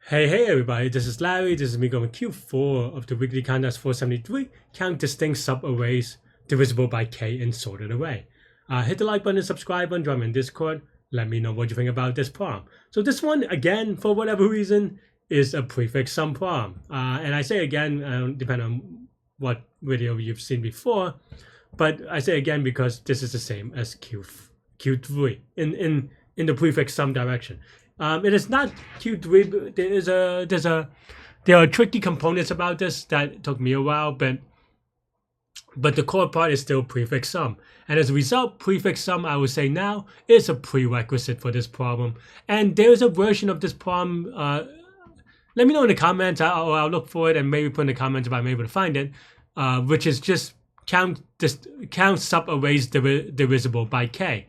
Hey everybody, this is Larry. This is me going Q4 of the weekly count as 473. Count distinct subarrays divisible by k and sorted array. Hit the like button and subscribe button, join me in Discord. Let me know what you think about this problem. So this one, again, for whatever reason, is a prefix sum problem. And I say again, depending on what video you've seen before, but I say again because this is the same as Q3 in the prefix sum direction. It is not Q3. But there are tricky components about this that took me a while, but the core part is still prefix sum. And as a result, prefix sum, I would say now, is a prerequisite for this problem. And there's a version of this problem. Let me know in the comments, or I'll look for it and maybe put in the comments if I'm able to find it, which is just count subarrays divisible by k.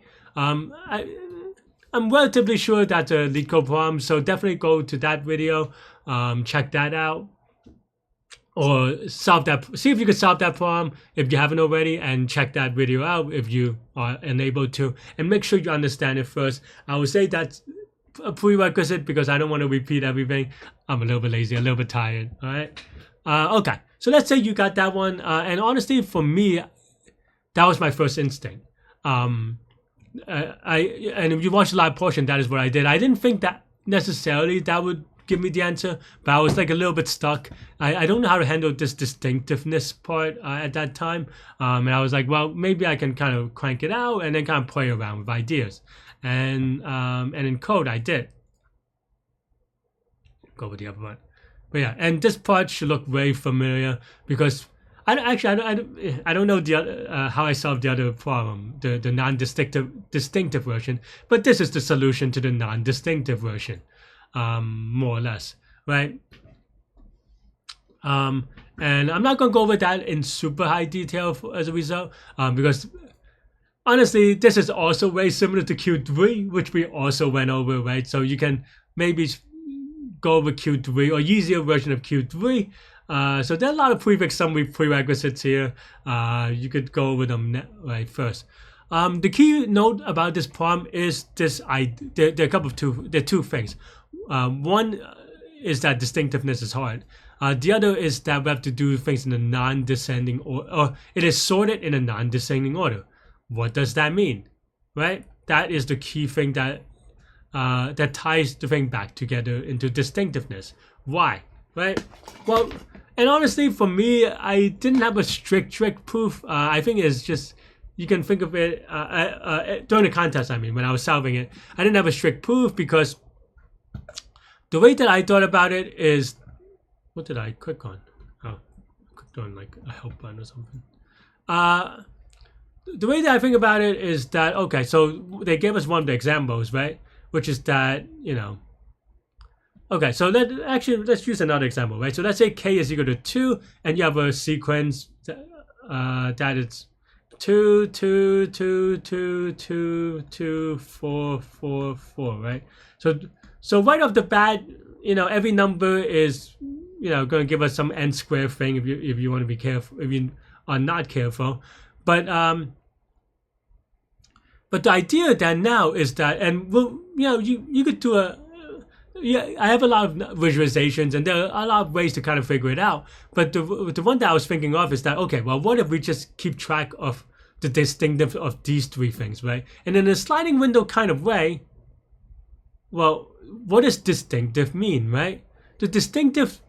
I'm relatively sure that's a Leetcode problem, so definitely go to that video, check that out, or solve that. See if you can solve that problem if you haven't already, and check that video out if you are unable to, and make sure you understand it first. I would say that's a prerequisite because I don't want to repeat everything. I'm a little bit lazy, a little bit tired. All right. Okay. So let's say you got that one, and honestly, for me, that was my first instinct. And if you watch the live portion, that is what I did. I didn't think that necessarily that would give me the answer, but I was like a little bit stuck. I don't know how to handle this distinctiveness part at that time, and I was like, well, maybe I can kind of crank it out and then kind of play around with ideas. And in code, I did go with the other one, but yeah. And this part should look very familiar because I don't know the other, how I solved the other problem, the distinctive version, but this is the solution to the non-distinctive version, more or less, right? And I'm not going to go over that in super high detail as a result, because honestly, this is also very similar to Q3, which we also went over, right? So you can maybe go over Q3 or easier version of Q3. So there are a lot of prefix sum prerequisites here. You could go over them right first. The key note about this problem is this: there are two things. One is that distinctiveness is hard. The other is that we have to do things in a non-descending order, or it is sorted in a non-descending order. What does that mean? Right? That is the key thing that that ties the thing back together into distinctiveness. Why? Right? Well, and honestly, for me, I didn't have a strict proof. I think it's just, you can think of it during the contest. I mean, when I was solving it, I didn't have a strict proof because the way that I thought about it is, what did I click on? Oh, I clicked on like a help button or something. The way that I think about it is that, okay, so they gave us one of the examples, right? Which is that, you know, okay, so let's use another example, right? So let's say k is equal to 2, and you have a sequence that is 2, 2, 2, 2, 2, 2, 4, 4, 4, right? So right off the bat, you know, every number is, you know, going to give us some n squared thing if you want to be careful, if you are not careful. But the idea then now is that, and well, you know, you could do a, yeah, I have a lot of visualizations and there are a lot of ways to kind of figure it out. But the one that I was thinking of is that, okay, well, what if we just keep track of the distinctive of these three things, right? And in a sliding window kind of way, well, what does distinctive mean, right? The distinctiveness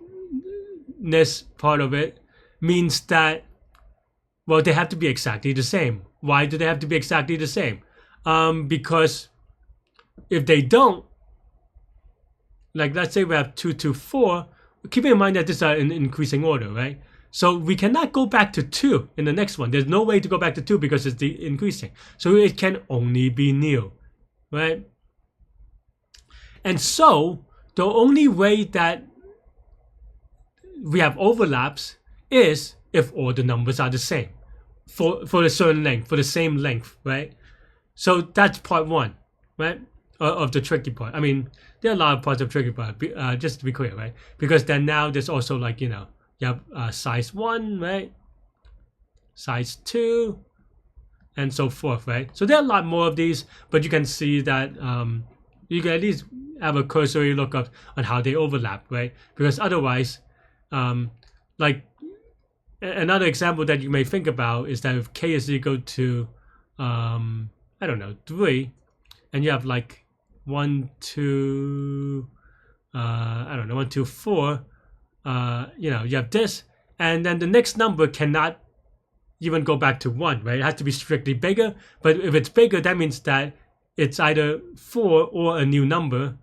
part of it means that, well, they have to be exactly the same. Why do they have to be exactly the same? Because if they don't, like let's say we have 2, 2, 4, keeping in mind that these are in increasing order, right? So we cannot go back to 2 in the next one. There's no way to go back to 2 because it's the increasing. So it can only be nil, right? And so the only way that we have overlaps is if all the numbers are the same for a certain length, for the same length, right? So that's part one, right? Of the tricky part. I mean, there are a lot of parts of tricky part, just to be clear, right? Because then now there's also like, you know, you have size 1, right? Size 2, and so forth, right? So there are a lot more of these, but you can see that you can at least have a cursory look up on how they overlap, right? Because otherwise, like another example that you may think about is that if k is equal to I don't know, 3, and you have like 1, 2, I don't know, 1, 2, 4, you know, you have this, and then the next number cannot even go back to 1, right? It has to be strictly bigger, but if it's bigger, that means that it's either 4 or a new number.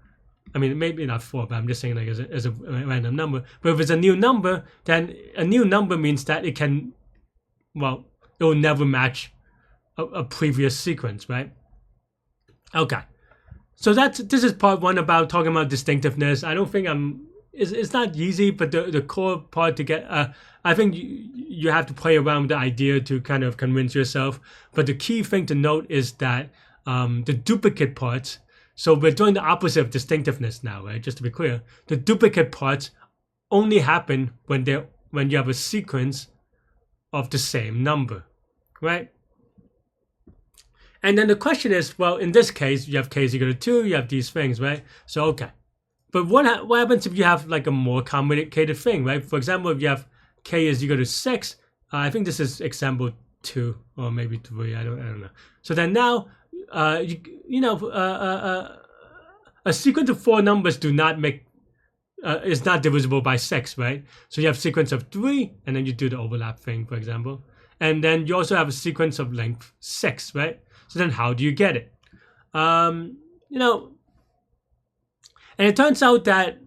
I mean, maybe not 4, but I'm just saying like as a random number. But if it's a new number, then a new number means that it can, well, it will never match a previous sequence, right? Okay, so this is part 1 about talking about distinctiveness. I don't think it's not easy, but the core part to get, I think you have to play around with the idea to kind of convince yourself. But the key thing to note is that the duplicate parts, so we're doing the opposite of distinctiveness now, right? Just to be clear, the duplicate parts only happen when you have a sequence of the same number, right? And then the question is, well, in this case, you have k is equal to 2, you have these things, right? So, okay. But what happens if you have like a more complicated thing, right? For example, if you have k is equal to 6, I think this is example 2 or maybe 3, I don't know. So then now, you know, a sequence of 4 numbers do not make, is not divisible by 6, right? So you have sequence of 3, and then you do the overlap thing, for example. And then you also have a sequence of length 6, right? So then how do you get it? You know, and it turns out that,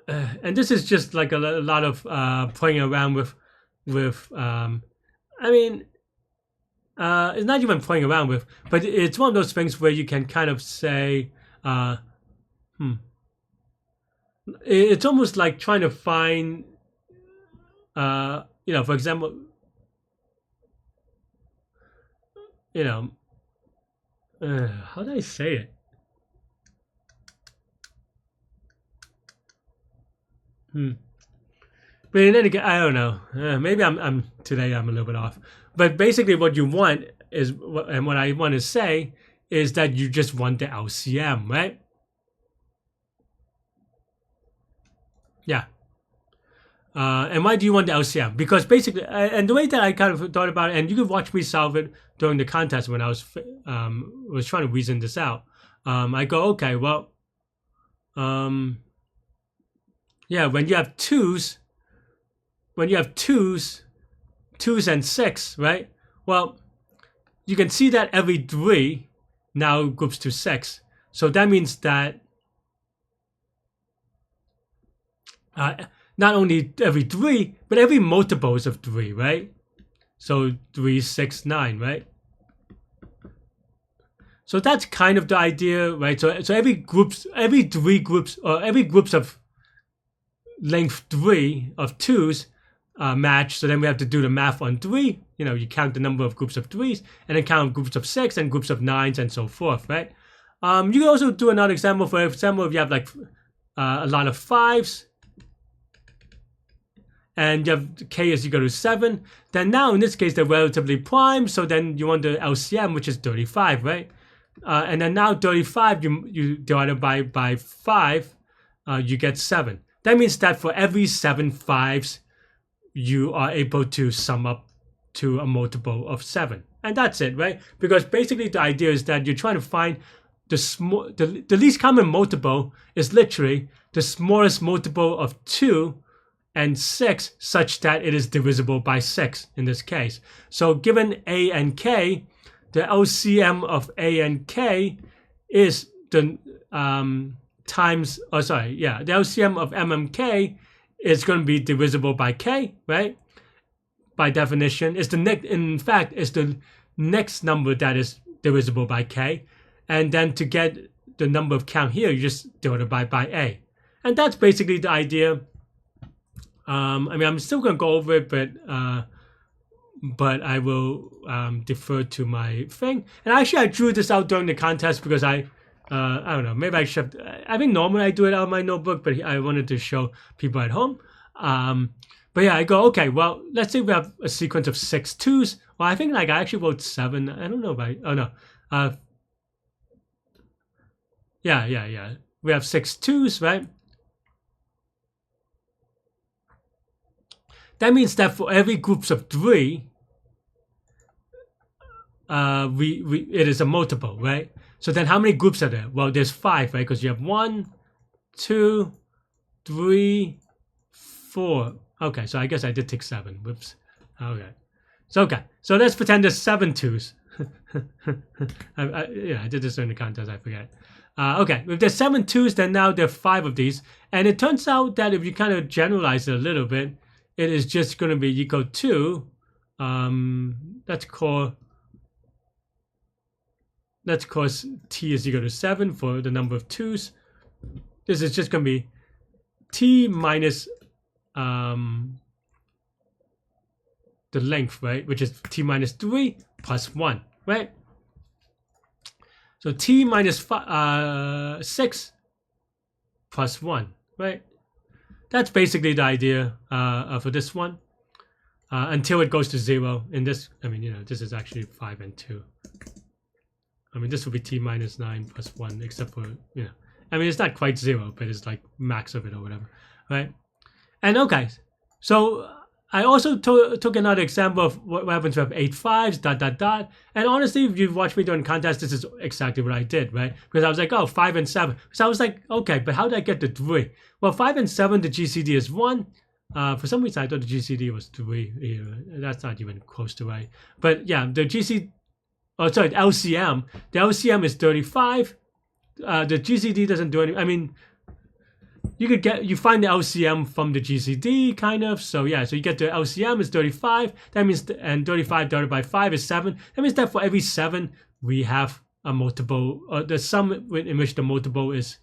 and this is just like a lot of playing around with I mean, it's not even playing around with, but it's one of those things where you can kind of say, it's almost like trying to find, you know, for example, you know, how do I say it? But in any case, I don't know. Maybe today I'm a little bit off. But basically, what you want is, and what I want to say is that you just want the LCM, right? Yeah. And why do you want the LCM? Because basically, and the way that I kind of thought about it, and you could watch me solve it during the contest when I was trying to reason this out. I go, okay, well, yeah, when you have twos and 6, right? Well, you can see that every 3 now groups to 6. So that means that not only every 3, but every multiples of 3, right? So 3, 6, 9, right? So that's kind of the idea, right? So every 3 groups, or every groups of length 3 of 2s match. So then we have to do the math on 3. You know, you count the number of groups of 3s, and then count groups of 6 and groups of 9s and so forth, right? You can also do another example. For example, if you have like a lot of 5s, and you have k is equal to 7, then now in this case they're relatively prime, so then you want the LCM, which is 35, right? And then now 35, you divide it by 5, you get 7. That means that for every 7 5s, you are able to sum up to a multiple of 7. And that's it, right? Because basically the idea is that you're trying to find the least common multiple is literally the smallest multiple of 2 and 6 such that it is divisible by 6 in this case. So given a and k, the LCM of a and k is the the LCM of m and k is going to be divisible by k, right? By definition, it's in fact, it's the next number that is divisible by k, and then to get the number of count here, you just divide it by a, and that's basically the idea. I mean, I'm still going to go over it, but I will defer to my thing. And actually, I drew this out during the contest because I don't know, maybe I should. I think normally I do it out of my notebook, but I wanted to show people at home. But yeah, I go, okay, well, let's say we have a sequence of 6 2s. Well, I think like I actually wrote 7. I don't know if oh no. Yeah. we have 6 2s, right? That means that for every groups of 3, it is a multiple, right? So then how many groups are there? Well, there's 5, right? Because you have 1, 2, 3, 4. Okay, so I guess I did take 7. Whoops. Okay. So let's pretend there's 7 2s. I did this during the contest, I forget. Okay, if there's 7 2s, then now there are 5 of these. And it turns out that if you kind of generalize it a little bit, it is just going to be equal to, let's call t is equal to 7 for the number of 2s. This is just going to be t minus the length, right? Which is t minus 3 plus 1, right? So t minus 6 plus 1, right? That's basically the idea for this one. Until it goes to 0 in this, I mean, this is actually 5 and 2. I mean, this would be t minus 9 plus 1, except for, I mean, it's not quite 0, but it's like max of it or whatever, right? And okay, so I also took another example of what happens if we have 8 5s, ... And honestly, if you've watched me during contest, this is exactly what I did, right? Because I was like, oh, 5 and 7. So I was like, okay, but how did I get to 3? Well, 5 and 7, the GCD is 1. For some reason, I thought the GCD was 3. That's not even close to right. But yeah, the LCM. The LCM is 35. The GCD doesn't do anything. I mean, you find the LCM from the GCD kind of. So yeah, so you get the LCM is 35. That means and 35 divided by 5 is 7. That means that for every 7 we have a multiple. The sum in which the multiple is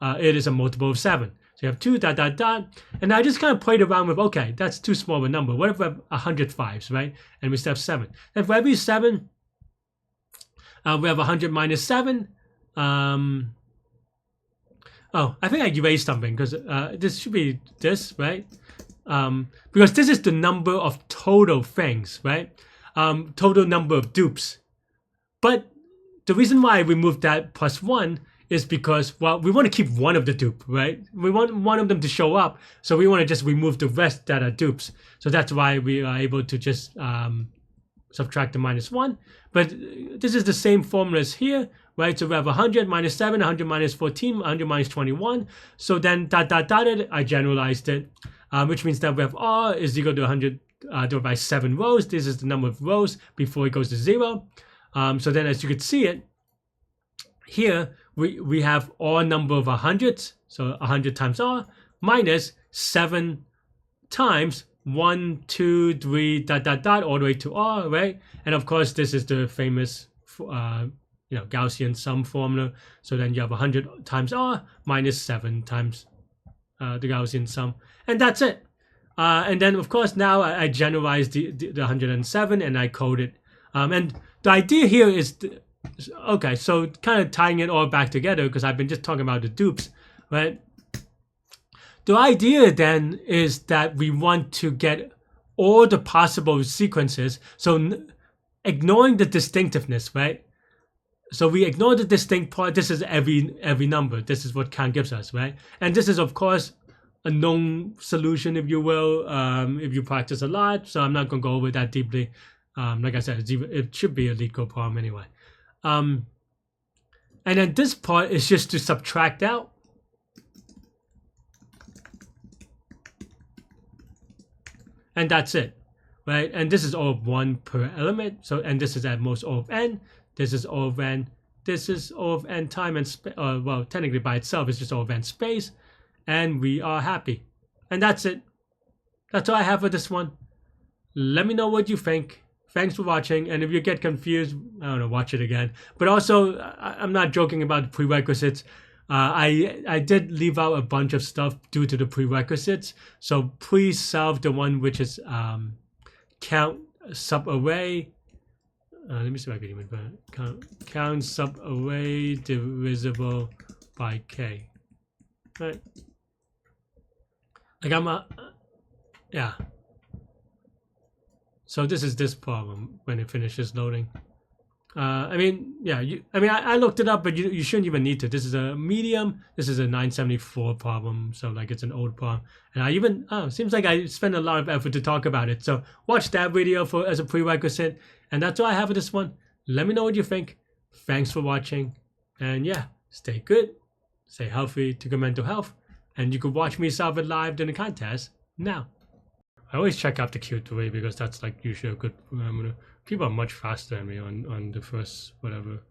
it is a multiple of 7. So you have 2 ... And I just kind of played around with, okay, that's too small of a number. What if we have 100 5s, right? And we still have 7. And for every 7, we have 100 minus 7. Oh, I think I erased something because this should be this, right? Because this is the number of total things, right? Total number of dupes. But the reason why I removed that plus 1 is because, well, we want to keep one of the dupe, right? We want one of them to show up, so we want to just remove the rest that are dupes. So that's why we are able to just subtract the minus 1. But this is the same formula as here, right? So we have 100 minus 7, 100 minus 14, 100 minus 21. So then ... I generalized it, which means that we have R is equal to 100 divided by 7 rows. This is the number of rows before it goes to 0. So then as you could see it, here we have R number of 100s, so 100 times R, minus 7 times 1, 2, 3, ... all the way to R, right? And of course, this is the famous, Gaussian sum formula. So then you have 100 times R minus 7 times the Gaussian sum, and that's it. And then of course now I generalized the 107 and I code it. And the idea here is, okay, so kind of tying it all back together because I've been just talking about the dupes, right? The idea then is that we want to get all the possible sequences. So ignoring the distinctiveness, right? So we ignore the distinct part. This is every number. This is what count gives us, right? And this is of course a known solution, if you will, if you practice a lot. So I'm not going to go over that deeply. Like I said, it should be a Leetcode problem anyway. And then this part is just to subtract out. And that's it, right? And this is O of 1 per element. So, and this is at most O of n. This is O of n. This is O of n time and space. Well, technically by itself, it's just O of n space. And we are happy. And that's it. That's all I have for this one. Let me know what you think. Thanks for watching. And if you get confused, I don't know, watch it again. But also, I'm not joking about the prerequisites. I did leave out a bunch of stuff due to the prerequisites. So please solve the one which is count subarray. Let me see if I can even count subarray divisible by k. Right. I got my yeah. So this is this problem when it finishes loading. I mean, yeah. I looked it up, but you shouldn't even need to. This is a medium. This is a 974 problem, so like it's an old problem. And I even seems like I spent a lot of effort to talk about it. So watch that video for as a prerequisite. And that's all I have for this one. Let me know what you think. Thanks for watching, and yeah, stay good, stay healthy to good mental health, and you can watch me solve it live during the contest now. I always check out the Q3 because that's like usually a good parameter. People are much faster than me on the first whatever.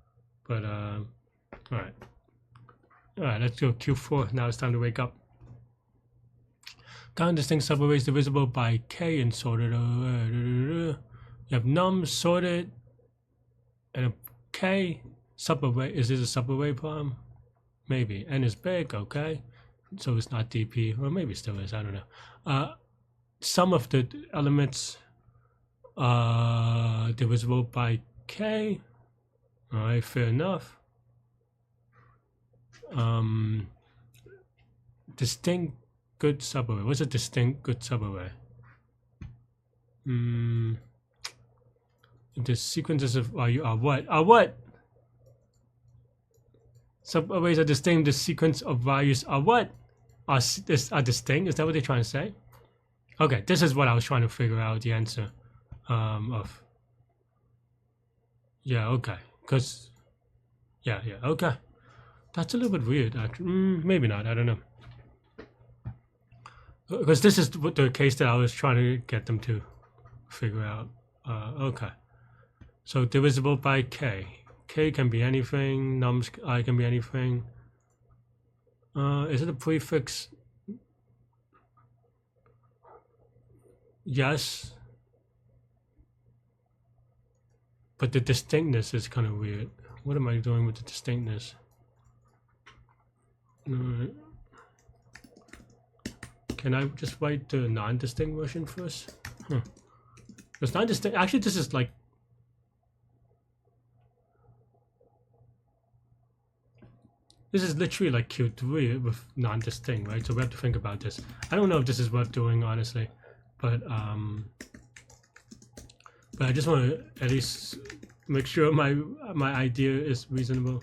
But all right, let's go Q4. Now it's time to wake up. Count distinct subarrays divisible by K and sorted. You have num sorted and a K subarray. Is this a subarray problem? Maybe. N is big, okay. So it's not DP, or maybe still is. I don't know. Sum of the elements divisible by K. All right, fair enough. Distinct good subarray. What's a distinct good subarray? The sequences of are what? Are what? Subarrays are distinct. The sequence of values are what? Are distinct? Is that what they're trying to say? Okay, this is what I was trying to figure out the answer of. Yeah, okay, because yeah, okay. That's a little bit weird. Actually. Maybe not. I don't know. Because this is the case that I was trying to get them to figure out. Okay, so divisible by K. K can be anything. Nums I can be anything. Is it a prefix? Yes. But the distinctness is kind of weird. What am I doing with the distinctness? Can I just write the non-distinct version first? Because non-distinct, actually this is like, this is literally like Q3 with non-distinct, right? So we have to think about this. I don't know if this is worth doing, honestly, but I just want to at least make sure my idea is reasonable.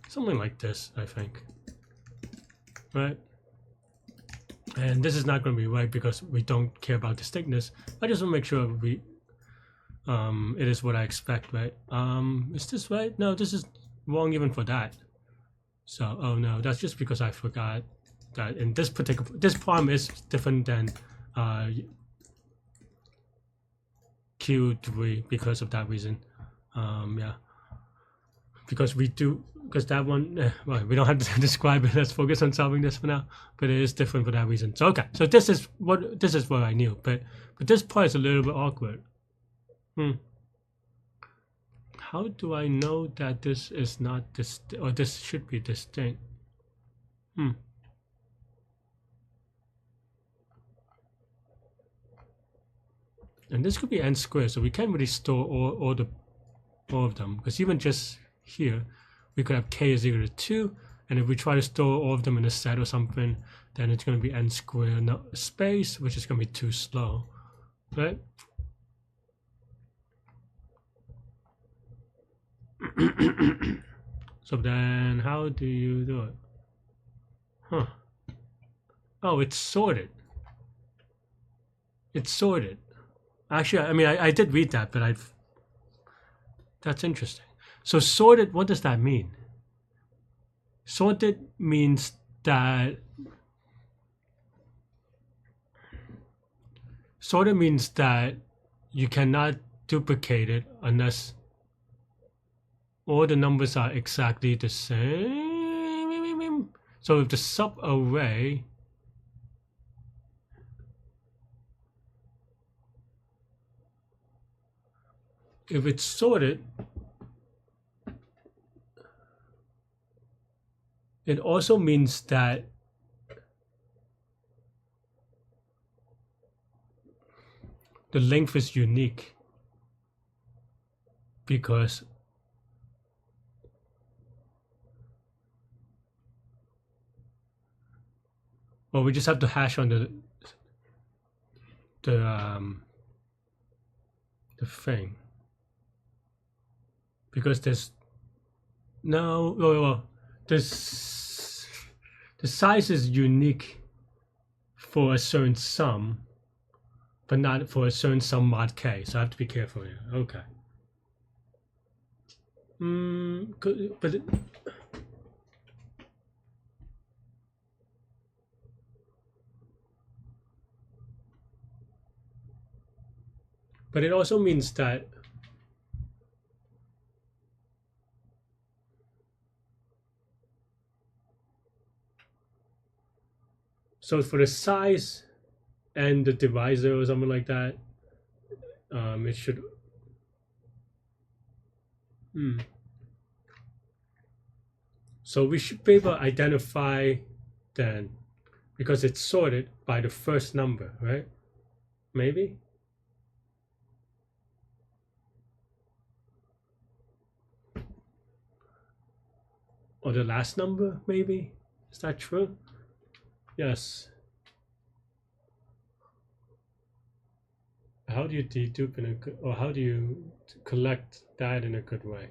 Something like this, I think, right? And this is not going to be right because we don't care about distinctness. I just want to make sure we it is what I expect, right? Is this right? No, this is wrong even for that. So, oh no, that's just because I forgot that in this problem is different than Q3 because of that reason. Yeah, because that one, well, we don't have to describe it. Let's focus on solving this for now. But it is different for that reason. So okay, so this is what I knew. But this part is a little bit awkward. How do I know that this is not distinct, or this should be distinct? And this could be n squared, so we can't really store all of them, because even just here, we could have k is equal to 2, and if we try to store all of them in a set or something, then it's going to be n squared space, which is going to be too slow, right? So then how do you do it? Oh, it's sorted. It's sorted. Actually, I mean, I did read that, but that's interesting. So sorted, what does that mean? Sorted means that you cannot duplicate it unless all the numbers are exactly the same. So if the subarray if it's sorted, it also means that the length is unique, because Or we just have to hash on the thing, because there's no, well, this the size is unique for a certain sum, but not for a certain sum mod k. So I have to be careful here. Okay. But it also means that so for the size and the divisor or something like that, it should. So we should be able to identify then, because it's sorted by the first number, right? Maybe? Or the last number, maybe? Is that true? Yes. How do you dedupe in a good, or how do you collect that in a good way?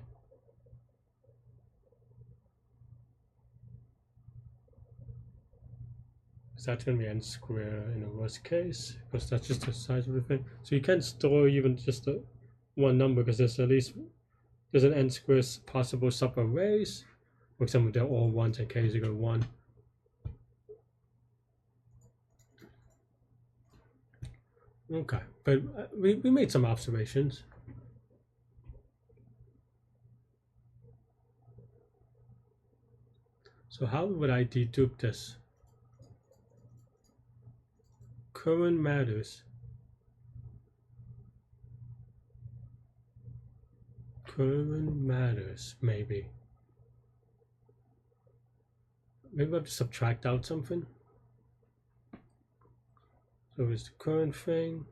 Is that going to be n square in the worst case? Because that's just the size of the thing. So you can't store even just one number, because there's at least an n square possible subarrays. For example, they're all ones and k is equal to 1. Okay, but we made some observations. So how would I dedupe this? Current matters. Current matters, maybe. Maybe I have to subtract out something. So it's the current thing.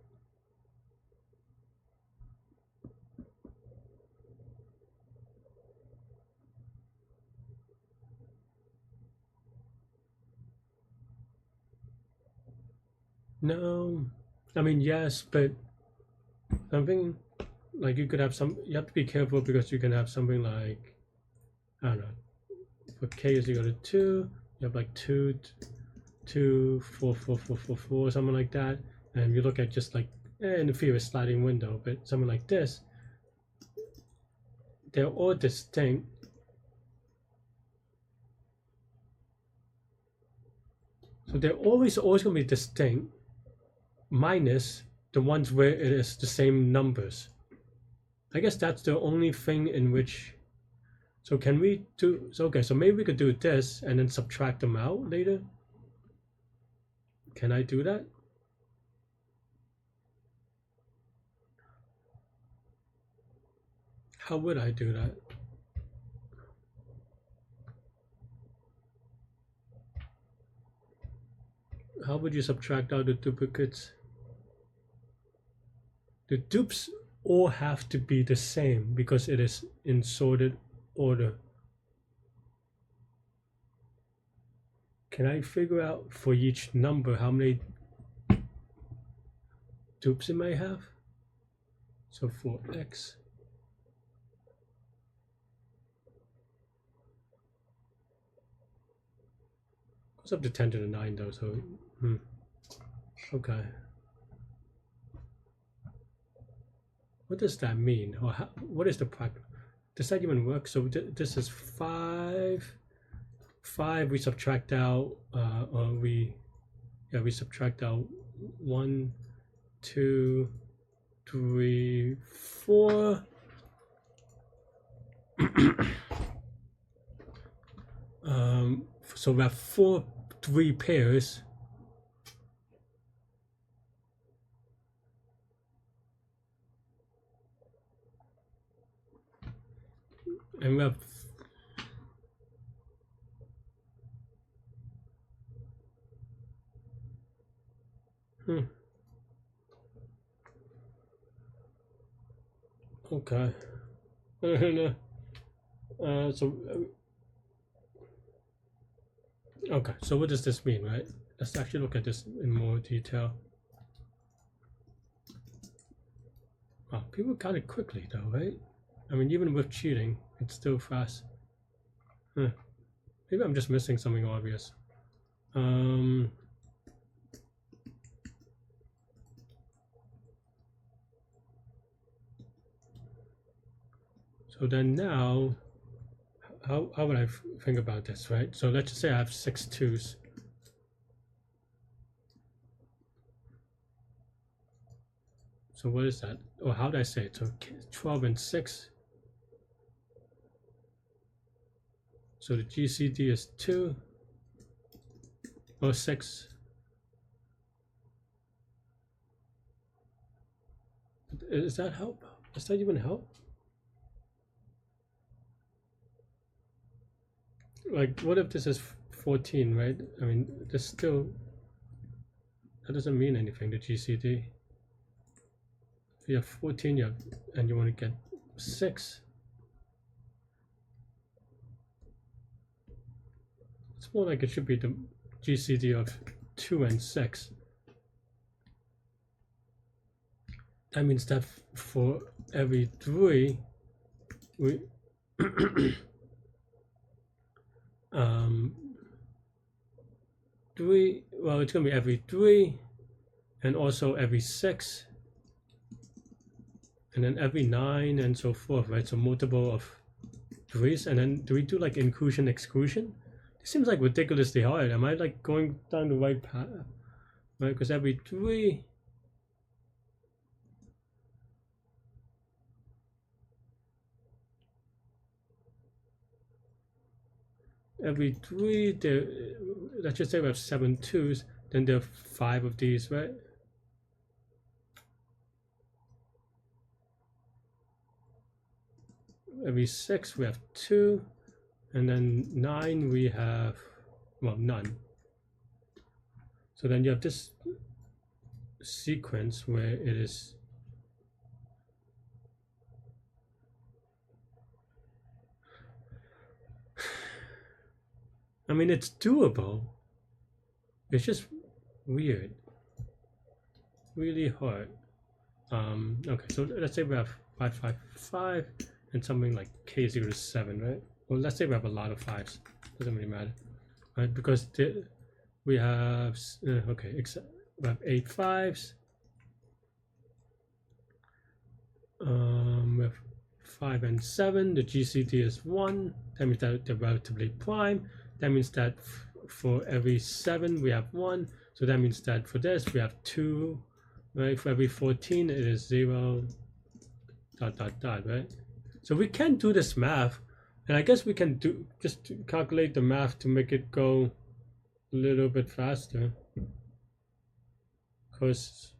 No, I mean, yes, but something like you could have some, you have to be careful, because you can have something like, I don't know, for k is equal to 2, you have like 2, 2, 4, 4, 4, 4, 4, something like that. And you look at just like, in the theory, sliding window, but something like this, they're all distinct. So they're always going to be distinct, minus the ones where it is the same numbers. I guess that's the only thing in which. So can we do, so okay, so maybe we could do this and then subtract them out later. Can I do that? How would I do that? How would you subtract out the duplicates? The dupes all have to be the same, because it is in sorted order. Can I figure out for each number how many dupes it may have? So for x, goes up to 10 to the 9 though, so okay. What does that mean? Or how, what is the practice? Does that even work? So this is 5. 5 we subtract out, or we subtract out 1, 2, 3, 4. So we have 3 pairs. And we have okay. So okay, so what does this mean, right? let's actually look at this in more detail. Wow, people got it quickly though, right? I mean, even with cheating, it's still fast. Huh. Maybe I'm just missing something obvious. So then now, how would I think about this, right? So let's just say I have 6 2s. So what is that? Or how do I say it? So 12 and 6. So the GCD is 2 or 6. Does that help? Does that even help? Like, what if this is 14, right? I mean, this still, that doesn't mean anything, the GCD. If you have 14, and you want to get 6. It's more like it should be the GCD of 2 and 6. That means that for every 3, we well, it's gonna be every 3, and also every 6, and then every 9, and so forth, right? So multiple of 3s, and then do we do like inclusion exclusion? It seems like ridiculously hard. Am I like going down the right path? Right, because every 3. Every 3, there, let's just say we have 7 2s, then there are 5 of these, right? Every 6 we have 2, and then 9 we have, well, none. So then you have this sequence where it is I mean, it's doable. It's just weird. Really hard. Okay, so let's say we have 5 5 5 and something like k0 to 7, right? Well, let's say we have a lot of 5s. Doesn't really matter, right? Because we have okay, except we have 8 5s. We have 5 and 7. The GCD is 1. That means that they're relatively prime. That means that for every 7 we have 1. So that means that for this we have 2. Right? For every 14 it is 0. ... Right? So we can do this math, and I guess we can do just calculate the math to make it go a little bit faster, because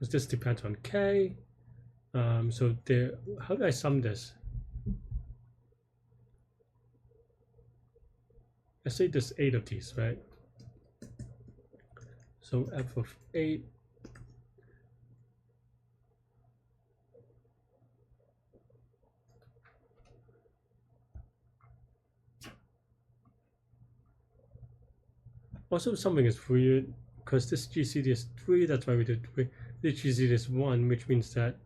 this depends on k. So there, how do I sum this? Let's say there's 8 of these, right? So f of 8 also something is weird, because this GCD is 3, that's why we did 3. This GCD is 1, which means that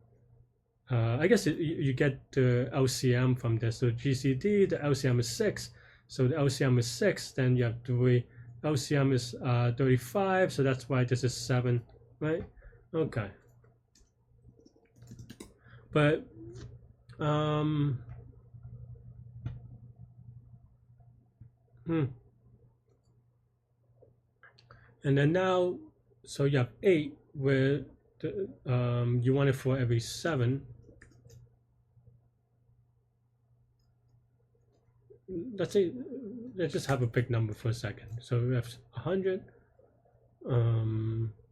I guess you get the LCM from this. So GCD, the LCM is 6. So the LCM is 6, then you have 3. LCM is 35, so that's why this is 7, right? Okay. But and then now, so you have 8 where the, you want it for every 7. Let's say, let's just have a big number for a second. So we have 100.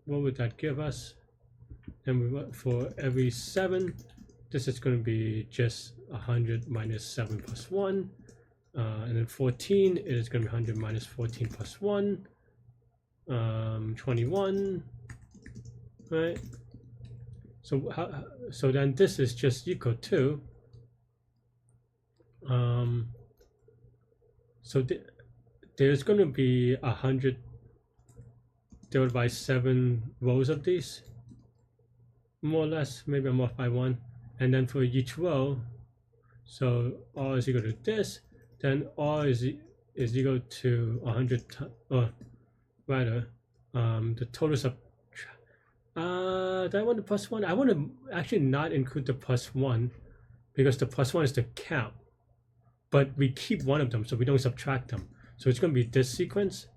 What would that give us? And we, for every 7, this is going to be just 100 minus 7 plus 1. And then 14, it is going to be 100 minus 14 plus 1. 21, right? So so then this is just equal to So there's going to be 100 divided by 7 rows of these, more or less. Maybe I'm off by 1. And then for each row, so R is equal to this, then R is equal to 100, or rather, the total sub. Do I want the +1? I want to actually not include the +1 because the +1 is the count, but we keep one of them so we don't subtract them. So it's going to be this sequence,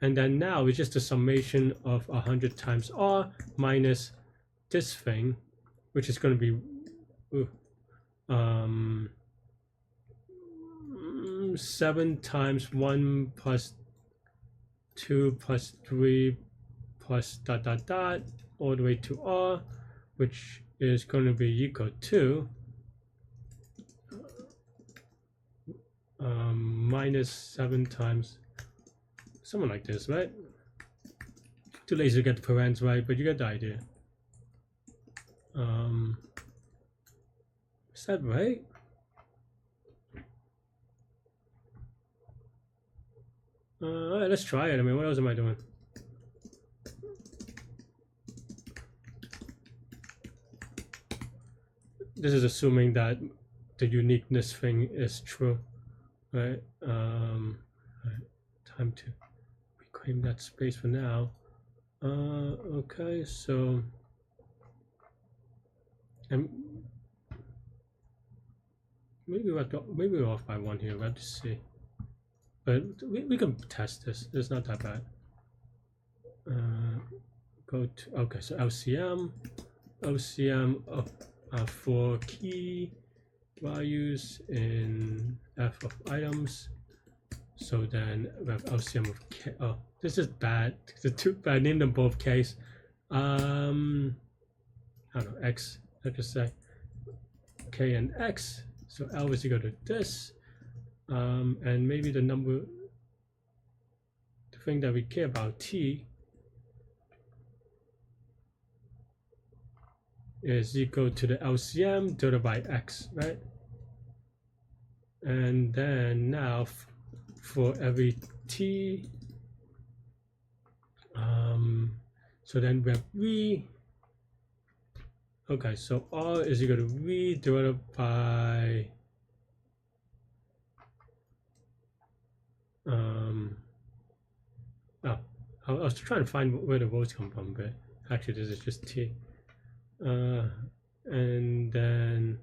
and then now it's just the summation of 100 times R minus this thing, which is going to be 7 times 1 plus 2 plus 3 plus dot dot dot all the way to R, which is going to be equal to minus 7 times something like this, right? Too lazy to get the parents right, but you get the idea. Is that right? All right, let's try it. I mean, what else am I doing? This is assuming that the uniqueness thing is true, right? Time to reclaim that space for now. Okay, so and maybe we're off by 1 here. We have to see, but we can test this. It's not that bad. Go to okay, so LCM for key values in f of items. So then we have LCM of k. Oh, this is bad. The two bad. Name them both k's. I don't know, x. Let's just say k and x. So L is equal to this, and maybe the number, the thing that we care about, t, is equal to the LCM divided by x, right? And then now for every t, so then we have v. Okay, so R is equal to v divided by I was trying to find where the rows come from, but actually this is just t. And then,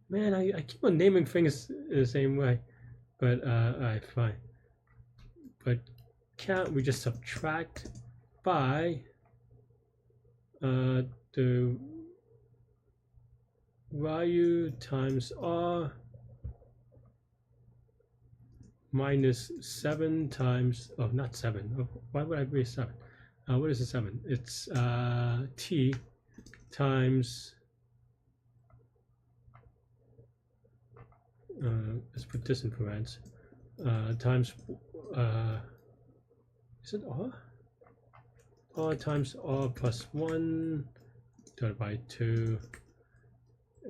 man, I keep on naming things the same way, but alright, fine. But count we just subtract by the value times R minus 7 times, oh, not 7. Oh, why would I be 7? What is the 7? It's t times, let's put this in parentheses, times, is it R? R times R plus 1 divided by 2,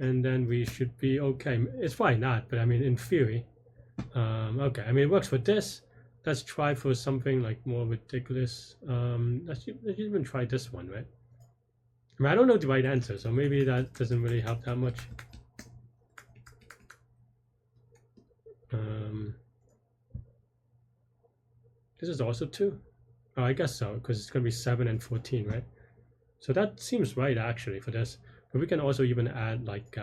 and then we should be okay. It's probably not, but I mean, in theory, okay, I mean, it works for this. Let's try for something like more ridiculous. Let's even try this one, right? I mean, I don't know the right answer, so maybe that doesn't really help that much. This is also 2. Oh, I guess so, because it's going to be 7 and 14, right? So that seems right, actually, for this. But we can also even add, like,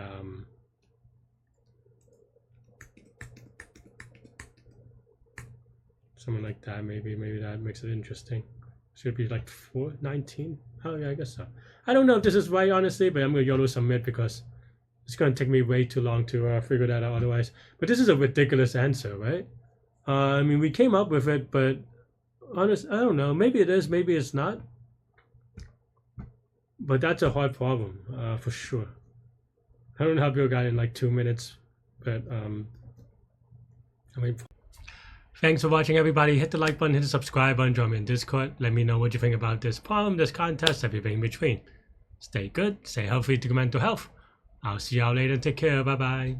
something like that. Maybe that makes it interesting. Should be like 419. Oh yeah, I guess so. I don't know if this is right, honestly, but I'm gonna YOLO submit because it's gonna take me way too long to figure that out otherwise. But this is a ridiculous answer, right? I mean, we came up with it, but honest, I don't know. Maybe it is, maybe it's not. But that's a hard problem, for sure. I don't know how to build a guy in like 2 minutes, but I mean. Thanks for watching, everybody. Hit the like button, hit the subscribe button, join me in Discord. Let me know what you think about this problem, this contest, everything in between. Stay good, stay healthy to your mental health. I'll see y'all later. Take care. Bye-bye.